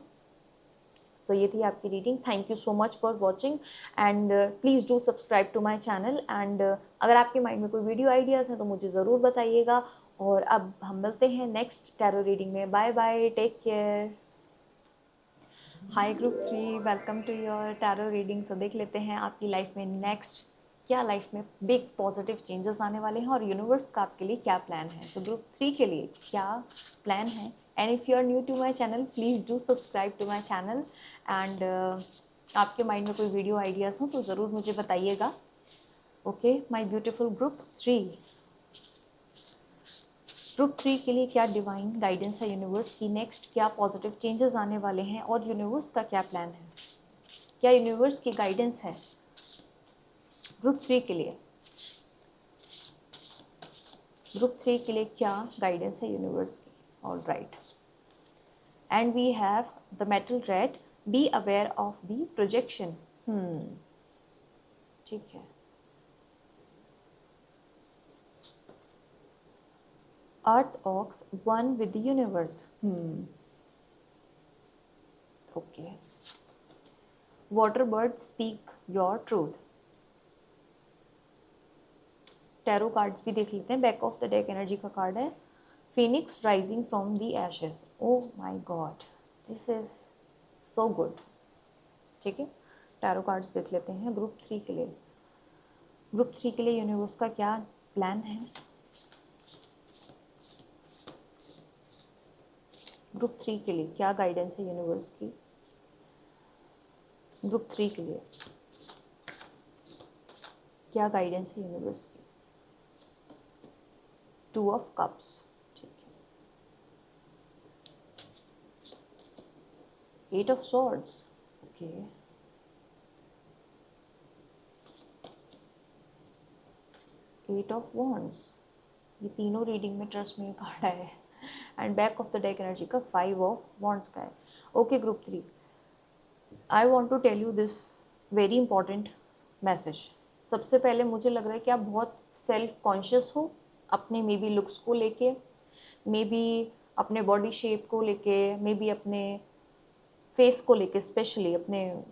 S1: सो ये थी आपकी reading. Thank you so much for watching and please do subscribe to my channel. And अगर आपके माइंड में कोई वीडियो आइडियाज़ हैं तो मुझे ज़रूर बताइएगा। और अब हम मिलते हैं नेक्स्ट टैरो रीडिंग में। Bye bye, take care. Hi group 3, welcome to your tarot reading. So देख लेते हैं आपकी लाइफ में नेक्स्ट क्या लाइफ में बिग पॉजिटिव चेंजेस आने वाले हैं और यूनिवर्स का आपके लिए क्या प्लान है। सो ग्रुप 3 के लिए क्या प्लान है। And if you are new to my channel, please do subscribe to my channel. And आपके माइंड में कोई वीडियो आइडियाज़ हो तो ज़रूर मुझे बताइएगा। Okay my beautiful group 3, group 3 के लिए क्या डिवाइन गाइडेंस है यूनिवर्स की। नेक्स्ट क्या पॉजिटिव चेंजेस आने वाले हैं और यूनिवर्स का क्या प्लान है, क्या यूनिवर्स की गाइडेंस है ग्रुप 3 के लिए। ग्रुप 3 के लिए क्या गाइडेंस है यूनिवर्स की। All right, and we have the metal red, be aware of the projection. ठीक है। Earth ox one with the universe. Okay, water bird speak your truth. Tarot cards भी देख लेते हैं। Back of the deck energy का card है phoenix rising from the ashes. Oh my god, this is so good. ठीक है, tarot cards देख लेते हैं ग्रुप 3 के लिए। ग्रुप 3 के लिए यूनिवर्स का क्या प्लान है। ग्रुप 3 के लिए क्या गाइडेंस है यूनिवर्स की। ग्रुप 3 के लिए क्या गाइडेंस है यूनिवर्स की। 2 ऑफ कप्स, ठीक है। 8 of swords, okay. 8 of wands, ये तीनों रीडिंग में ट्रस्ट में कार्ड है। And back of the deck energy का 5 ऑफ वॉन्ड्स का है। Okay group 3, I want to tell you this very important message. सबसे पहले मुझे लग रहा है कि आप बहुत सेल्फ कॉन्शियस हो अपने मे बी लुक्स को लेके, मे बी अपने बॉडी शेप को लेके, मे बी अपने फेस को लेके, स्पेशली अपने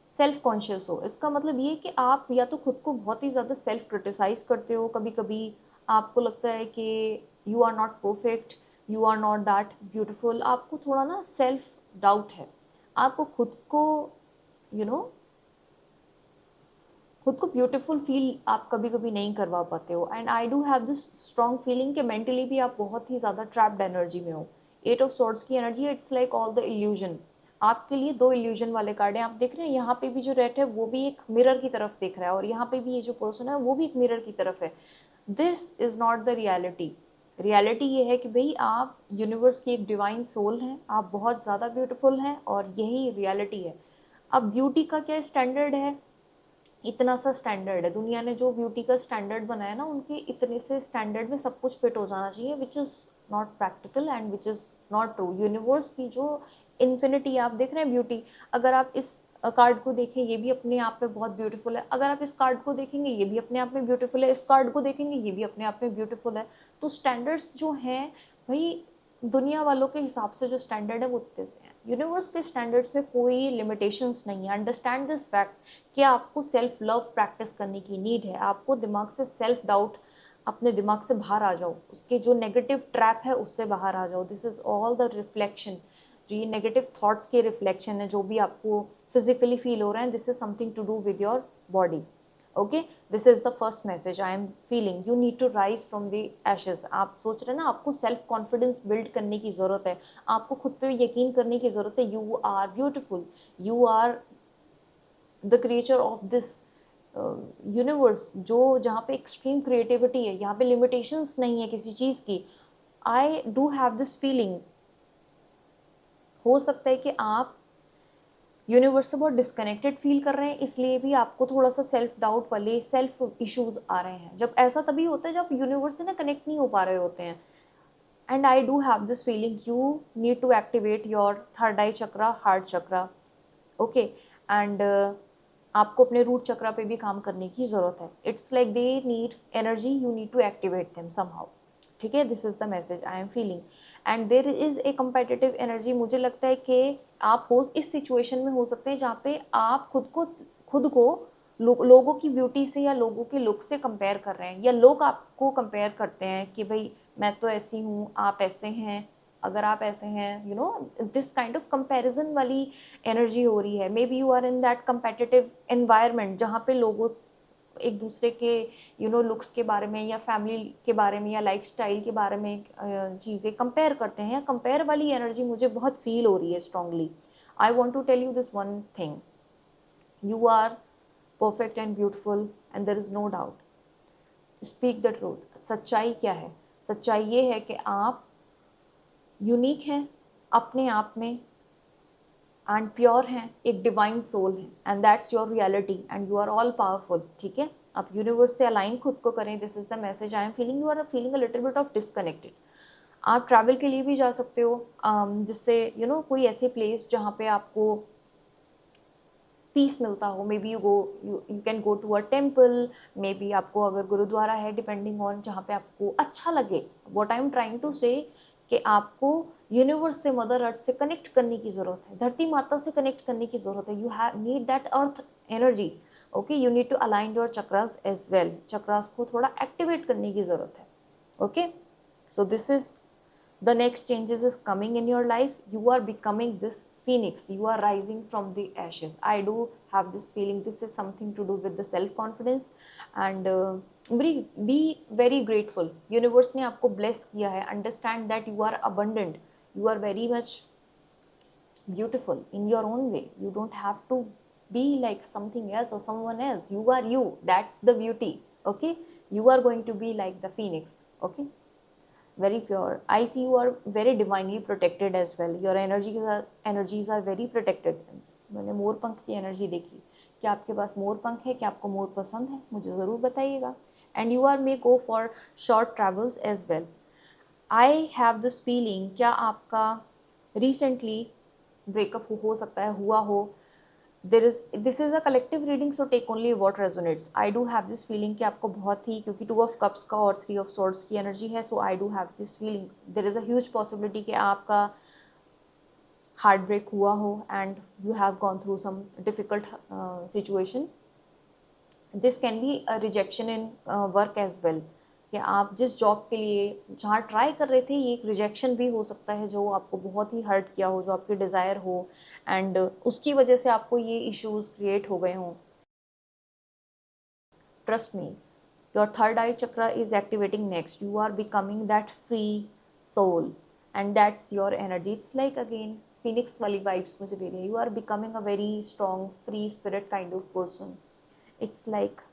S1: सेल्फ कॉन्शियस हो। इसका मतलब ये कि आप या तो खुद को बहुत ही ज़्यादा सेल्फ क्रिटिसाइज करते हो, कभी कभी आपको लगता है कि you are not perfect, you are not that beautiful. आपको थोड़ा ना सेल्फ डाउट है, आपको खुद को खुद को ब्यूटीफुल फील आप कभी कभी नहीं करवा पाते हो। And I do have this strong feeling कि मेंटली भी आप बहुत ही ज़्यादा ट्रैप्ड एनर्जी में हो। 8 ऑफ सॉर्ड्स की energy, it's like all the illusion. आपके लिए 2 इल्यूजन वाले कार्ड हैं। आप देख रहे हैं यहाँ पे भी जो रेड है वो भी एक मिरर की तरफ देख रहा है, और यहाँ पे भी ये जो पर्सन है वो भी एक मिरर की तरफ है। This is not the reality. Reality ये है कि भाई आप यूनिवर्स की एक डिवाइन सोल हैं, आप बहुत ज़्यादा ब्यूटीफुल हैं, और यही रियलिटी है। अब ब्यूटी का क्या स्टैंडर्ड है इतना सा स्टैंडर्ड है, दुनिया ने जो ब्यूटी का स्टैंडर्ड बनाया ना, उनके इतने से स्टैंडर्ड में सब कुछ फिट हो जाना चाहिए, which is not practical and which is not true. Universe की जो इन्फिनिटी आप देख रहे हैं ब्यूटी, अगर आप इस कार्ड को देखें ये भी अपने आप में बहुत ब्यूटीफुल है, अगर आप इस कार्ड को देखेंगे ये भी अपने आप में ब्यूटीफुल है, इस कार्ड को देखेंगे ये भी अपने आप में ब्यूटीफुल है। तो स्टैंडर्ड्स जो हैं भाई, दुनिया वालों के हिसाब से जो स्टैंडर्ड है वो इतने से हैं, यूनिवर्स के स्टैंडर्ड्स में कोई लिमिटेशंस नहीं है। अंडरस्टैंड दिस फैक्ट कि आपको सेल्फ लव प्रैक्टिस करने की नीड है, आपको दिमाग से सेल्फ डाउट, अपने दिमाग से बाहर आ जाओ, उसके जो नेगेटिव ट्रैप है उससे बाहर आ जाओ। This is all the reflection, जो ये नेगेटिव थॉट्स के रिफ्लेक्शन है, जो भी आपको फिजिकली फील हो रहा है, this is something to do with your body. Okay, this is the first message I am feeling, you need to rise from the ashes. आप सोच रहे हैं ना, आपको सेल्फ कॉन्फिडेंस बिल्ड करने की ज़रूरत है, आपको खुद पे यकीन करने की ज़रूरत है। You are beautiful, you are the creature of this universe, जो जहाँ पे एक्सट्रीम क्रिएटिविटी है, यहाँ पे लिमिटेशंस नहीं है किसी चीज़ की। आई डू हैव दिस फीलिंग, हो सकता है कि आप यूनिवर्स से बहुत डिस्कनेक्टेड फील कर रहे हैं, इसलिए भी आपको थोड़ा सा सेल्फ डाउट वाले सेल्फ इश्यूज आ रहे हैं। जब ऐसा तभी होता है जब यूनिवर्स से ना कनेक्ट नहीं हो पा रहे होते हैं। And I do have this feeling, you need to activate your third eye chakra, heart chakra. Okay, and आपको अपने रूट चक्रा पे भी काम करने की ज़रूरत है। It's like they need energy, you need to activate them somehow. ठीक है, this is the message I am feeling. And there is a competitive energy, मुझे लगता है कि आप हो इस सिचुएशन में हो सकते हैं जहाँ पे आप खुद को लोगों की ब्यूटी से या लोगों के लुक से कंपेयर कर रहे हैं, या लोग आपको कंपेयर करते हैं कि भाई मैं तो ऐसी हूँ, आप ऐसे हैं, अगर आप ऐसे हैं, you know, this kind of comparison वाली एनर्जी हो रही है। Maybe you are in that competitive environment जहाँ पे लोगों एक दूसरे के लुक्स के बारे में या फैमिली के बारे में या लाइफस्टाइल के बारे में चीज़ें कंपेयर करते हैं। कंपेयर वाली एनर्जी मुझे बहुत फील हो रही है strongly. I want to tell you this one thing, you are perfect and beautiful and there is no doubt. Speak the truth. सच्चाई क्या है? सच्चाई ये है कि आप यूनिक हैं अपने आप में, एंड प्योर हैं, एक डिवाइन सोल है, and that's your reality and you are all powerful. ठीक है, आप यूनिवर्स से अलाइन खुद को करें। This is the message I am feeling, you are feeling a little bit of disconnected. आप ट्रैवल के लिए भी जा सकते हो, जिससे कोई ऐसी प्लेस जहाँ पे आपको पीस मिलता हो। May be you can go to a temple, maybe आपको अगर गुरुद्वारा है, डिपेंडिंग ऑन जहाँ पे आपको अच्छा लगे। What I am trying to say कि आपको यूनिवर्स से, मदर अर्थ से कनेक्ट करने की ज़रूरत है, धरती माता से कनेक्ट करने की ज़रूरत है। You have need that earth energy. Okay, you need to align your chakras as well, chakras को थोड़ा एक्टिवेट करने की ज़रूरत है। Okay, so this is the next changes is coming in your life. You are becoming this phoenix, you are rising from the ashes. I do have this feeling, this is something to do with the self confidence and be very grateful। universe ने आपको bless किया है, understand that you are abundant, you are very much beautiful in your own way। you don't have to be like something else or someone else, you are you, that's the beauty। okay, you are going to be like the phoenix। okay, very pure। I see you are very divinely protected as well। your energies are very protected। मैंने मोर पंख की energy देखी। क्या आपके पास मोर पंख है? क्या आपको मोर पसंद है? मुझे ज़रूर बताइएगा। And you are may go for short travels as well. I have this feeling, क्या आपका रिसेंटली ब्रेकअप हो सकता है, हुआ हो। This is a collective reading, so take only what resonates. I do have this feeling कि आपको बहुत ही, क्योंकि 2 ऑफ कप्स का और 3 ऑफ सॉर्ड्स की एनर्जी है, so I do have this feeling there is a huge possibility कि आपका हार्ट ब्रेक हुआ हो and you have gone through some difficult situation. This can be a rejection in work as well, कि आप जिस job के लिए जहाँ ट्राई कर रहे थे, ये एक रिजेक्शन भी हो सकता है जो आपको बहुत ही हर्ट किया हो, जो आपकी डिज़ायर हो, एंड उसकी वजह से आपको ये इश्यूज क्रिएट हो गए हों। Trust me, your third eye chakra is activating next, you are becoming that free soul, and that's your energy। it's like again phoenix wali vibes mujhe de rahi hai। you are becoming a very strong free spirit kind of person। it's like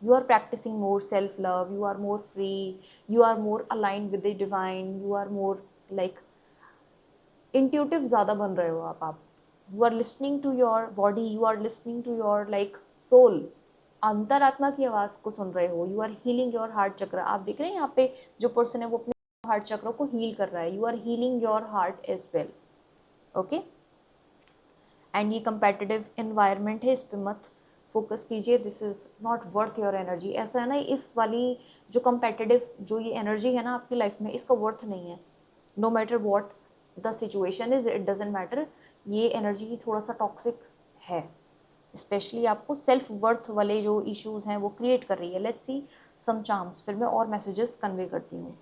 S1: you are practicing more self love, you are more free, you are more aligned with the divine, you are more like intuitive ज़्यादा बन रहे हो आप। you are listening to your body, you are listening to your like soul। अंतरात्मा की आवाज़ को सुन रहे हो, you are healing your heart chakra. आप देख रहे हैं यहाँ पे जो पर्सन है वो अपने हार्ट चक्र को हील कर रहा है, you are healing your heart as well. Okay, and ये कंपेटिटिव एनवायरनमेंट है, इस पे मत फोकस कीजिए, this is not worth your energy. ऐसा है ना, इस वाली जो कंपेटिटिव जो ये एनर्जी है ना आपकी लाइफ में, इसका वर्थ नहीं है। No matter what the situation is, it doesn't matter, ये एनर्जी थोड़ा सा टॉक्सिक है, स्पेशली आपको सेल्फ वर्थ वाले जो इश्यूज हैं वो क्रिएट कर रही है। लेट्स सी सम चार्म्स, फिर मैं और मैसेजेस कन्वे करती हूँ।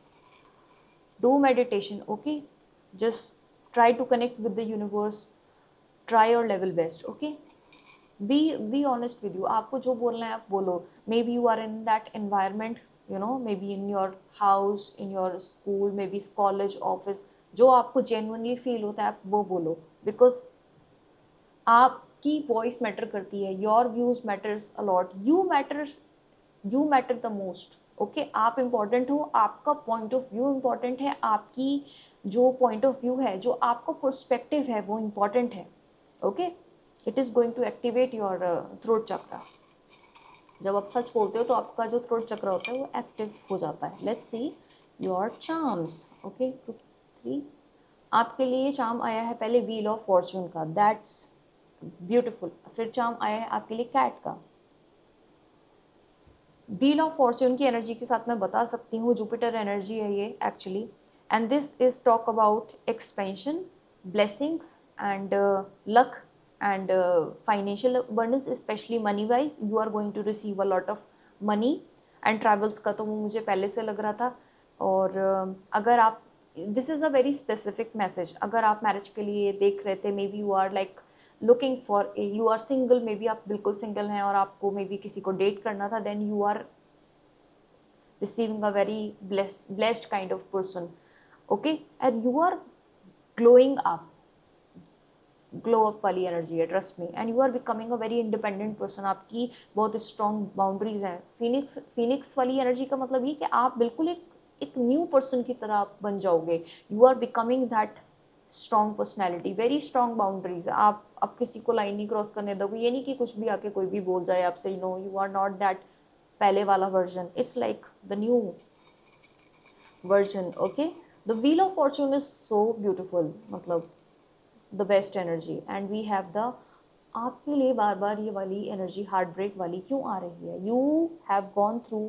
S1: Do meditation, okay, just try to connect with the universe, try your level best. Okay, be honest with you, आपको जो बोलना है आप बोलो। Maybe you are in that environment, you know, maybe in your house, in your school, maybe college, office, जो आपको genuinely feel होता है आप वो बोलो, बिकॉज आपकी वॉइस मैटर करती है, your views matters a lot, you matter the most. Okay, आप इम्पॉर्टेंट हो, आपका पॉइंट ऑफ व्यू इम्पॉर्टेंट है, आपकी जो पॉइंट ऑफ व्यू है, जो आपका पर्सपेक्टिव है वो इम्पॉर्टेंट है। Okay, it is going to activate your throat chakra. जब आप सच बोलते हो तो आपका जो थ्रोट चक्र होता है वो एक्टिव हो जाता है। Let's see your charms. Okay, 2 3, आपके लिए चार्म आया है पहले व्हील ऑफ फॉर्चून का, दैट्स ब्यूटिफुल। फिर चार्म आया है आपके लिए कैट का। व्हील ऑफ फॉर्चून की एनर्जी के साथ मैं बता सकती हूँ जुपिटर एनर्जी है ये actually, and this is talk about expansion, blessings and luck and financial abundance, specially money wise you are going to receive a lot of money and travels का तो वो मुझे पहले से लग रहा था। और अगर आप, this is a very specific message, अगर आप मैरिज के लिए देख रहे थे, maybe you are like looking for, you are single, maybe आप बिल्कुल सिंगल हैं और आपको मे बी किसी को डेट करना था, then you are receiving a very blessed kind of person. Okay, and you are glowing up, glow up वाली एनर्जी है, trust me, and you are becoming a very independent person. आपकी बहुत strong boundaries हैं। Phoenix वाली energy का मतलब ये कि आप बिल्कुल एक न्यू पर्सन की तरह आप बन जाओगे। You are becoming that strong personality, very strong boundaries. आप अब किसी को लाइन नहीं क्रॉस करने दोगे, ये नहीं कि कुछ भी आके कोई भी बोल जाए आपसे, no, you are not that पहले वाला version, it's like the new version. Okay, the wheel of fortune is so beautiful, मतलब the best energy, and we have the, आपके लिए बार बार ये वाली एनर्जी हार्ट ब्रेक वाली क्यों आ रही है? You have gone through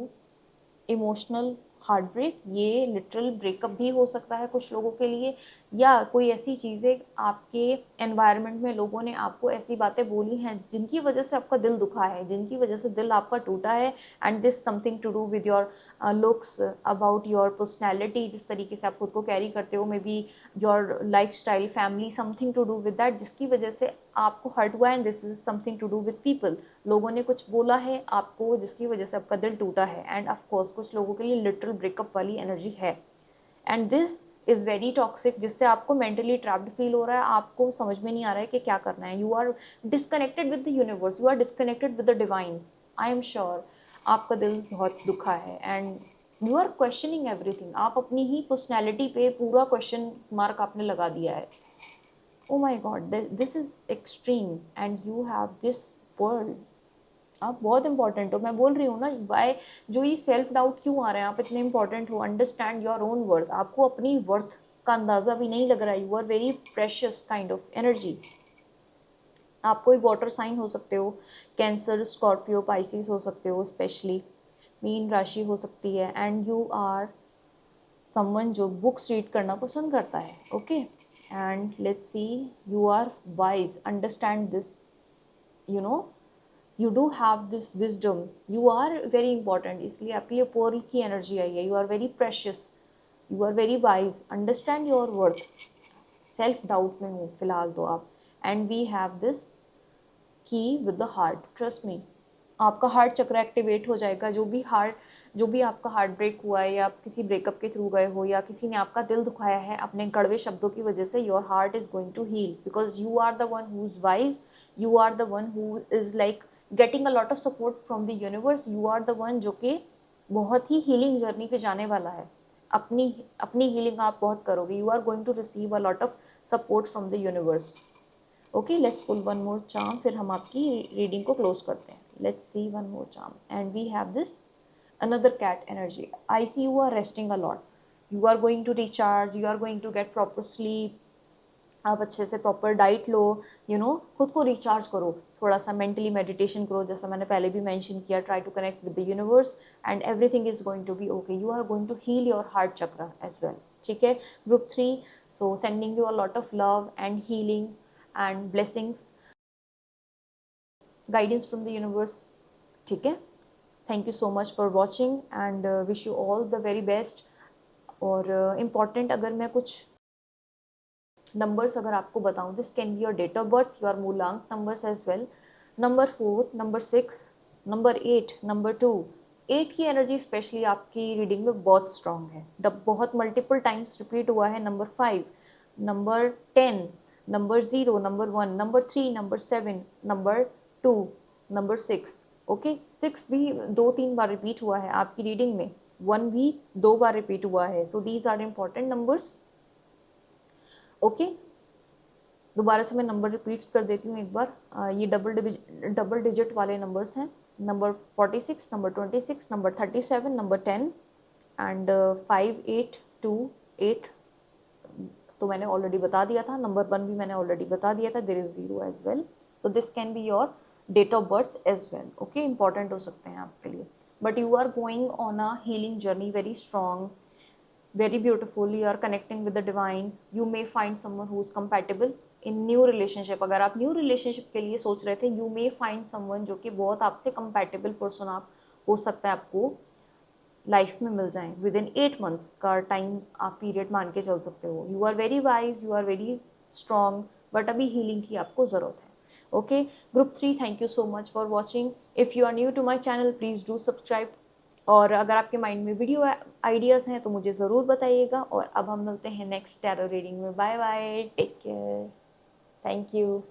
S1: emotional heartbreak, ये लिटरल ब्रेकअप भी हो सकता है कुछ लोगों के लिए, या कोई ऐसी चीज़ें आपके एनवायरनमेंट में लोगों ने आपको ऐसी बातें बोली हैं जिनकी वजह से आपका दिल दुखा है, जिनकी वजह से दिल आपका टूटा है, and this something to do with your looks, about your personality, जिस तरीके से आप खुद को कैरी करते हो, मे be your lifestyle, family, something to do with that, जिसकी वजह से आपको हर्ट हुआ है, and this is something to do with people. लोगों ने कुछ बोला है आपको जिसकी वजह से आपका दिल टूटा है, एंड ऑफ कोर्स कुछ लोगों के लिए लिटरल ब्रेकअप वाली एनर्जी है, and this is very toxic, जिससे आपको मेंटली ट्रैप्ड फील हो रहा है, आपको समझ में नहीं आ रहा है कि क्या करना है। You are disconnected with the universe, you are disconnected with the divine. I am sure आपका दिल बहुत दुखा है, and you are questioning everything. आप अपनी ही पर्सनैलिटी पे पूरा क्वेश्चन मार्क आपने लगा दिया है। Oh my god, this is extreme, and you have this world, आप बहुत इंपॉर्टेंट हो। मैं बोल रही हूँ ना, वाई जो ये सेल्फ डाउट क्यों आ रहे हैं, आप इतने इंपॉर्टेंट हो, अंडरस्टैंड योर ओन वर्थ। आपको अपनी वर्थ का अंदाज़ा भी नहीं लग रहा है, you are very precious kind of energy. आप कोई वाटर साइन हो सकते हो, कैंसर, स्कॉर्पियो, पाइसिस हो सकते हो, स्पेशली मीन राशि हो सकती है, एंड यू आर समवन जो बुक्स रीड करना पसंद करता है। Okay, and let's see, you are wise, understand this, you know, you do have this wisdom, you are very important, इसलिए आपके लिए पर्ल की एनर्जी आई है। You are very precious, you are very wise, understand your worth. Self doubt में हूँ फिलहाल तो आप, and we have this key with the heart, trust me, आपका हार्ट चक्र एक्टिवेट हो जाएगा। जो भी आपका हार्ट ब्रेक हुआ है, या आप किसी ब्रेकअप के थ्रू गए हो, या किसी ने आपका दिल दुखाया है अपने कड़वे शब्दों की वजह से, your heart is going to heal, because you are the one who is wise, you are the one who is like getting a lot of support from the universe, you are the one जो कि बहुत ही healing journey पे जाने वाला है। अपनी अपनी healing आप बहुत करोगे, you are going to receive a lot of support from the universe. Okay, let's pull one more charm, फिर हम आपकी रीडिंग को क्लोज करते हैं। let's see one more charm, and we have this another cat energy. I see you are resting a lot, you are going to recharge, you are going to get proper sleep, आप अच्छे से proper diet लो, खुद को recharge करो, थोड़ा सा mentally meditation करो, जैसा मैंने पहले भी मेंशन किया, try to connect with the universe and everything is going to be okay, you are going to heal your heart chakra as well, ठीक है। Group 3, so sending you a lot of love and healing and blessings, guidance from the universe, ठीक है। Thank you so much for watching and wish you all the very best. और important अगर मैं कुछ numbers अगर आपको बताऊं, this can be your date of birth, your मूलांक numbers as well, number 4, number 6, number 8, number 2, 8 की एनर्जी स्पेशली आपकी रीडिंग में बहुत स्ट्रांग है, बहुत मल्टीपल टाइम्स रिपीट हुआ है, number 5, number 10, number 0, number 1, number 3, number 7, number 2, number 6, okay. 6 भी 2-3 बार रिपीट हुआ है आपकी रीडिंग में, 1 भी 2 बार रिपीट हुआ है, so these are important numbers, okay. दोबारा से मैं नंबर रिपीट्स कर देती हूँ एक बार, ये डबल डिजिट वाले नंबर्स हैं, number 46, number 26, number 37, number 10 and 5, 8, 2, 8 तो मैंने ऑलरेडी बता दिया था, नंबर 1 भी मैंने ऑलरेडी बता दिया था, there is 0 as well, so this can be your date of birth as well, okay. Important हो सकते हैं आपके लिए, but you are going on a healing journey, very strong, very beautiful, you are connecting with the divine, you may find someone who is compatible in new relationship, अगर आप new relationship के लिए सोच रहे थे, you may find someone जो कि बहुत आपसे compatible person आप हो सकता है आपको लाइफ में मिल जाएं, विद इन 8 months का टाइम आप पीरियड मान के चल सकते हो, you are very wise, you are very strong, but अभी हीलिंग की आपको ज़रूरत है, okay. Group 3, thank you so much for watching, if you are new to my channel please do subscribe, और अगर आपके माइंड में वीडियो आइडियाज़ हैं तो मुझे ज़रूर बताइएगा, और अब हम मिलते हैं नेक्स्ट टैरो रीडिंग में, bye bye, take care, thank you.